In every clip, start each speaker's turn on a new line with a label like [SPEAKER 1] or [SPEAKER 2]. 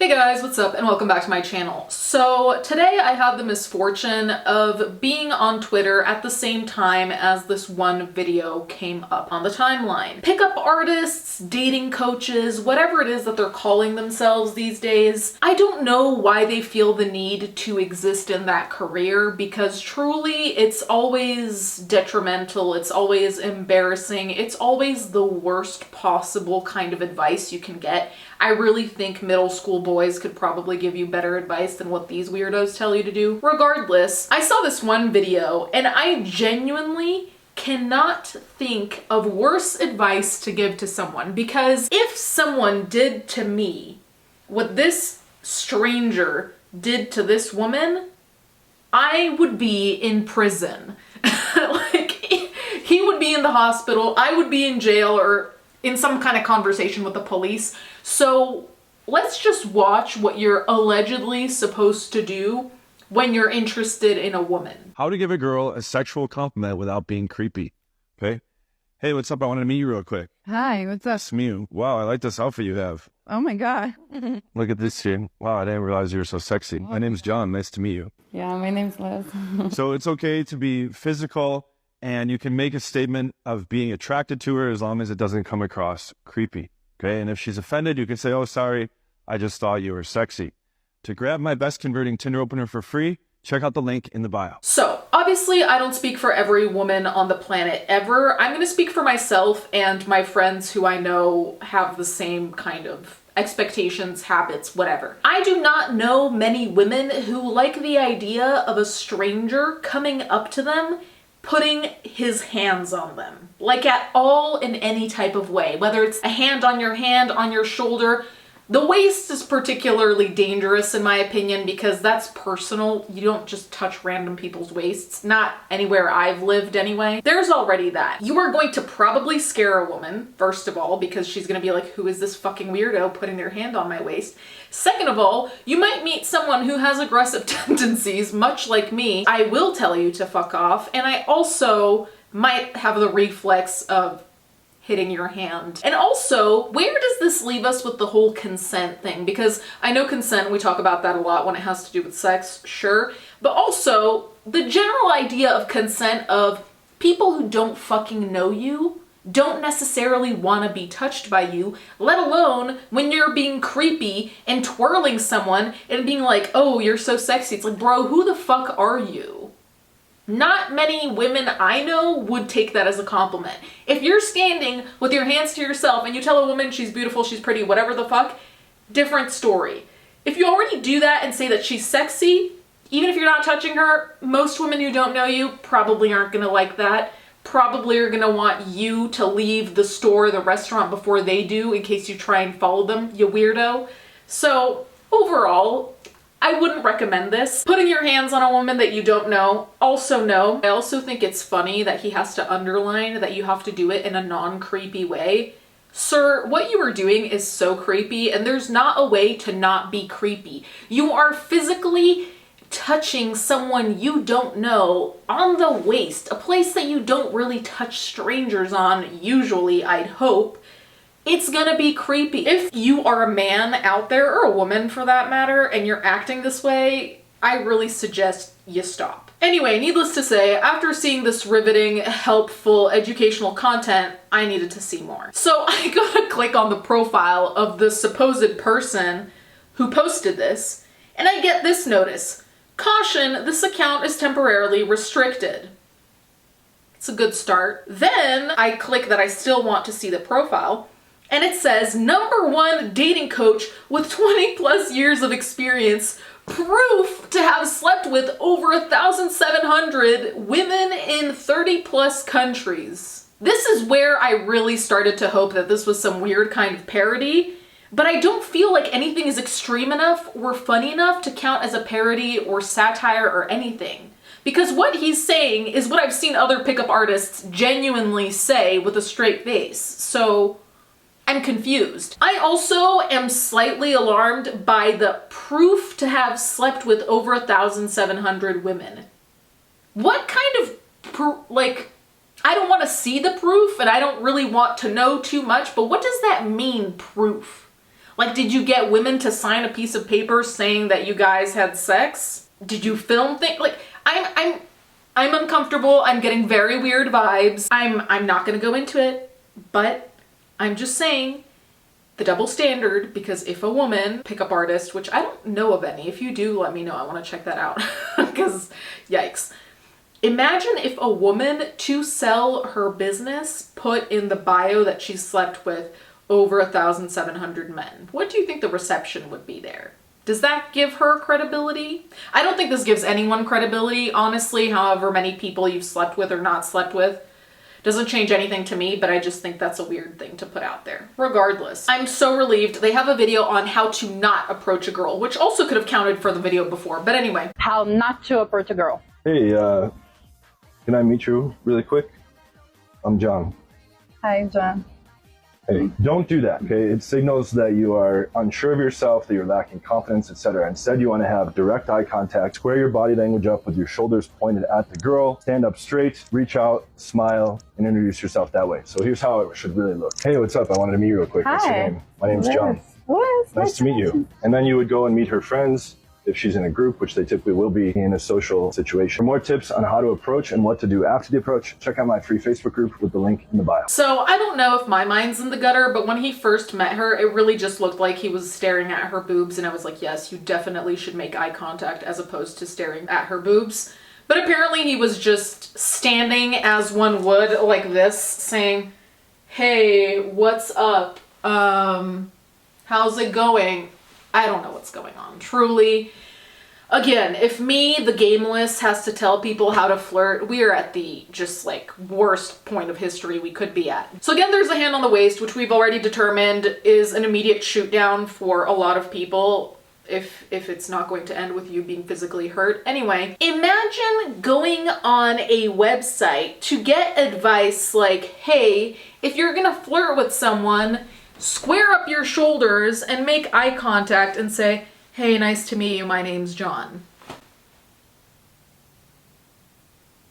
[SPEAKER 1] Hey guys, what's up and welcome back to my channel. So today I had the misfortune of being on Twitter at the same time as this one video came up on the timeline. Pickup artists, dating coaches, whatever it is that they're calling themselves these days. I don't know why they feel the need to exist in that career because truly it's always detrimental, it's always embarrassing, it's always the worst possible kind of advice you can get. I really think middle school boys could probably give you better advice than what these weirdos tell you to do. Regardless, I saw this one video and I genuinely cannot think of worse advice to give to someone, because if someone did to me what this stranger did to this woman, I would be in prison. Like, he would be in the hospital, I would be in jail or in some kind of conversation with the police. So let's just watch what you're allegedly supposed to do when you're interested in a woman.
[SPEAKER 2] How to give a girl a sexual compliment without being creepy. Okay? Hey, what's up? I want to meet you real quick.
[SPEAKER 3] Hi, what's up?
[SPEAKER 2] It's me. Wow, I like this outfit you have.
[SPEAKER 3] Oh my God.
[SPEAKER 2] Look at this shit. Wow, I didn't realize you were so sexy. My name's John. Nice to meet you.
[SPEAKER 3] Yeah, my name's Liz.
[SPEAKER 2] So it's okay to be physical, and you can make a statement of being attracted to her as long as it doesn't come across creepy. Okay? And if she's offended, you can say, oh, sorry, I just thought you were sexy. To grab my best converting Tinder opener for free, check out the link in the bio.
[SPEAKER 1] So obviously I don't speak for every woman on the planet ever. I'm going to speak for myself and my friends who I know have the same kind of expectations, habits, whatever. I do not know many women who like the idea of a stranger coming up to them, putting his hands on them, like at all, in any type of way, whether it's a hand, on your shoulder. The waist is particularly dangerous in my opinion because that's personal. You don't just touch random people's waists, not anywhere I've lived anyway. There's already that. You are going to probably scare a woman, first of all, because she's gonna be like, who is this fucking weirdo putting their hand on my waist? Second of all, you might meet someone who has aggressive tendencies, much like me. I will tell you to fuck off, and I also might have the reflex of hitting your hand. And also, where does this leave us with the whole consent thing? Because I know consent, we talk about that a lot when it has to do with sex, sure. But also, the general idea of consent of people who don't fucking know you don't necessarily want to be touched by you, let alone when you're being creepy and twirling someone and being like, oh, you're so sexy. It's like, bro, who the fuck are you? Not many women I know would take that as a compliment. If you're standing with your hands to yourself and you tell a woman she's beautiful, she's pretty, whatever the fuck, different story. If you already do that and say that she's sexy, even if you're not touching her, most women who don't know you probably aren't gonna like that. Probably are gonna want you to leave the store, the restaurant before they do in case you try and follow them, you weirdo. So overall, I wouldn't recommend this. Putting your hands on a woman that you don't know. Also no. I also think it's funny that he has to underline that you have to do it in a non-creepy way. Sir, what you are doing is so creepy, and there's not a way to not be creepy. You are physically touching someone you don't know on the waist, a place that you don't really touch strangers on usually, I'd hope. It's gonna be creepy. If you are a man out there, or a woman for that matter, and you're acting this way, I really suggest you stop. Anyway, needless to say, after seeing this riveting, helpful, educational content, I needed to see more. So I gotta click on the profile of the supposed person who posted this, and I get this notice. Caution, this account is temporarily restricted. It's a good start. Then I click that I still want to see the profile, and it says, #1 dating coach with 20 plus years of experience, proof to have slept with over 1,700 women in 30 plus countries. This is where I really started to hope that this was some weird kind of parody, but I don't feel like anything is extreme enough or funny enough to count as a parody or satire or anything. Because what he's saying is what I've seen other pickup artists genuinely say with a straight face. So I'm confused. I also am slightly alarmed by the proof to have slept with over 1,700 women. What kind of I don't want to see the proof and I don't really want to know too much, but what does that mean, proof? Like, did you get women to sign a piece of paper saying that you guys had sex? Did you film things? Like, I'm uncomfortable. I'm getting very weird vibes. I'm not gonna go into it, but I'm just saying the double standard, because if a woman, pickup artist, which I don't know of any, if you do, let me know. I want to check that out, because yikes. Imagine if a woman, to sell her business, put in the bio that she slept with over 1,700 men. What do you think the reception would be there? Does that give her credibility? I don't think this gives anyone credibility, honestly, however many people you've slept with or not slept with. Doesn't change anything to me, but I just think that's a weird thing to put out there. Regardless, I'm so relieved. They have a video on how to not approach a girl, which also could have counted for the video before, but anyway.
[SPEAKER 4] How not to approach a girl.
[SPEAKER 2] Hey, can I meet you really quick? I'm John.
[SPEAKER 4] Hi, John.
[SPEAKER 2] Hey, don't do that, okay? It signals that you are unsure of yourself, that you're lacking confidence, etc. Instead, you want to have direct eye contact, square your body language up with your shoulders pointed at the girl, stand up straight, reach out, smile, and introduce yourself that way. So here's how it should really look. Hey, what's up? I wanted to meet you real quick. What's your
[SPEAKER 4] Hi.
[SPEAKER 2] name? My name's John.
[SPEAKER 4] Liz.
[SPEAKER 2] Nice to meet you. And then you would go and meet her friends, if she's in a group, which they typically will be in a social situation. For more tips on how to approach and what to do after the approach, check out my free Facebook group with the link in the bio.
[SPEAKER 1] So I don't know if my mind's in the gutter, but when he first met her, it really just looked like he was staring at her boobs, and I was like, yes, you definitely should make eye contact as opposed to staring at her boobs. But apparently he was just standing as one would, like this, saying, hey, what's up? How's it going? I don't know what's going on, truly. Again, if me, the gameless, has to tell people how to flirt, we are at the just like worst point of history we could be at. So again, there's a hand on the waist, which we've already determined is an immediate shoot down for a lot of people if it's not going to end with you being physically hurt. Anyway, imagine going on a website to get advice like, hey, if you're gonna flirt with someone, square up your shoulders and make eye contact and say, hey, nice to meet you, my name's John.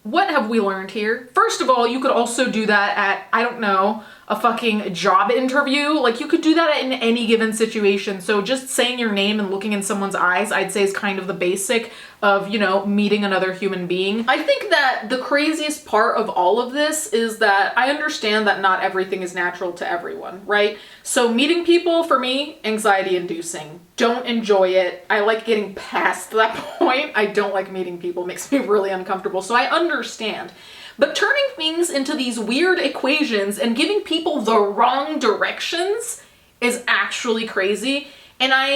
[SPEAKER 1] What have we learned here? First of all, you could also do that at, I don't know, a fucking job interview. Like, you could do that in any given situation. So just saying your name and looking in someone's eyes, I'd say, is kind of the basic of, you know, meeting another human being. I think that the craziest part of all of this is that I understand that not everything is natural to everyone, right? So meeting people, for me, anxiety inducing. Don't enjoy it. I like getting past that point. I don't like meeting people. It makes me really uncomfortable. So I understand. But turning things into these weird equations and giving people the wrong directions is actually crazy. And I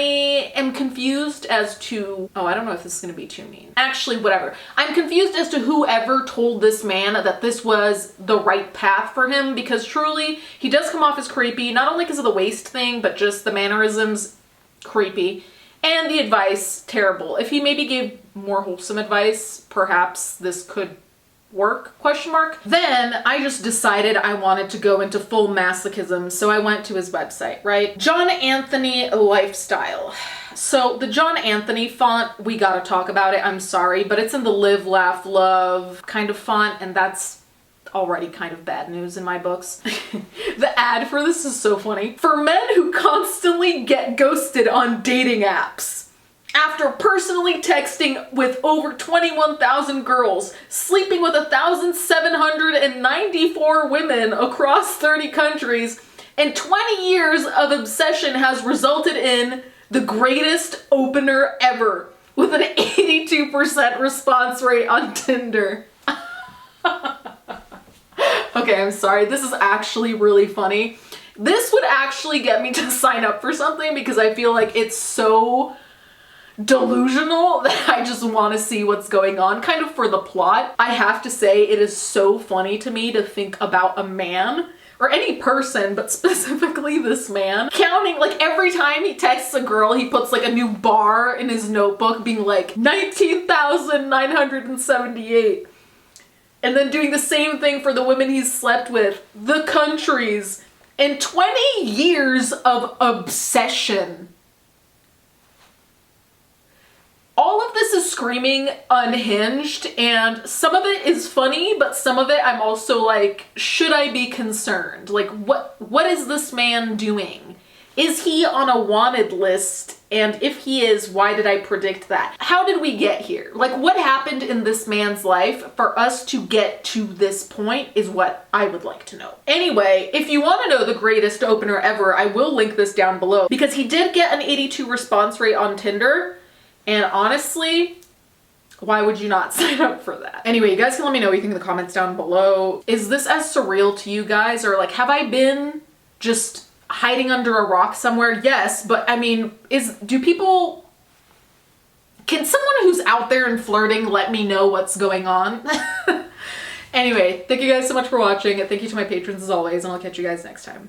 [SPEAKER 1] am confused as to, oh, I don't know if this is going to be too mean. Actually, whatever. I'm confused as to whoever told this man that this was the right path for him, because truly, he does come off as creepy, not only because of the waist thing, but just the mannerisms, creepy. And the advice, terrible. If he maybe gave more wholesome advice, perhaps this could work, question mark. Then I just decided I wanted to go into full masochism, so I went to his website, right? John Anthony Lifestyle. So the John Anthony font, we gotta talk about it, I'm sorry, but it's in the live, laugh, love kind of font, and that's already kind of bad news in my books. The ad for this is so funny. For men who constantly get ghosted on dating apps. After personally texting with over 21,000 girls, sleeping with 1,794 women across 30 countries, and 20 years of obsession has resulted in the greatest opener ever, with an 82% response rate on Tinder. Okay, I'm sorry. This is actually really funny. This would actually get me to sign up for something because I feel like it's so delusional that I just want to see what's going on, kind of for the plot. I have to say, it is so funny to me to think about a man, or any person, but specifically this man, counting, like, every time he texts a girl, he puts like a new bar in his notebook being like 19,978. And then doing the same thing for the women he's slept with, the countries, and 20 years of obsession. All of this is screaming unhinged, and some of it is funny, but some of it I'm also like, should I be concerned? Like, what is this man doing? Is he on a wanted list? And if he is, why did I predict that? How did we get here? Like, what happened in this man's life for us to get to this point is what I would like to know. Anyway, if you want to know the greatest opener ever, I will link this down below because he did get an 82 response rate on Tinder. And honestly, why would you not sign up for that? Anyway, you guys can let me know what you think in the comments down below. Is this as surreal to you guys? Or like, have I been just hiding under a rock somewhere? Yes, but I mean, can someone who's out there and flirting let me know what's going on? Anyway, thank you guys so much for watching, and thank you to my patrons as always, and I'll catch you guys next time.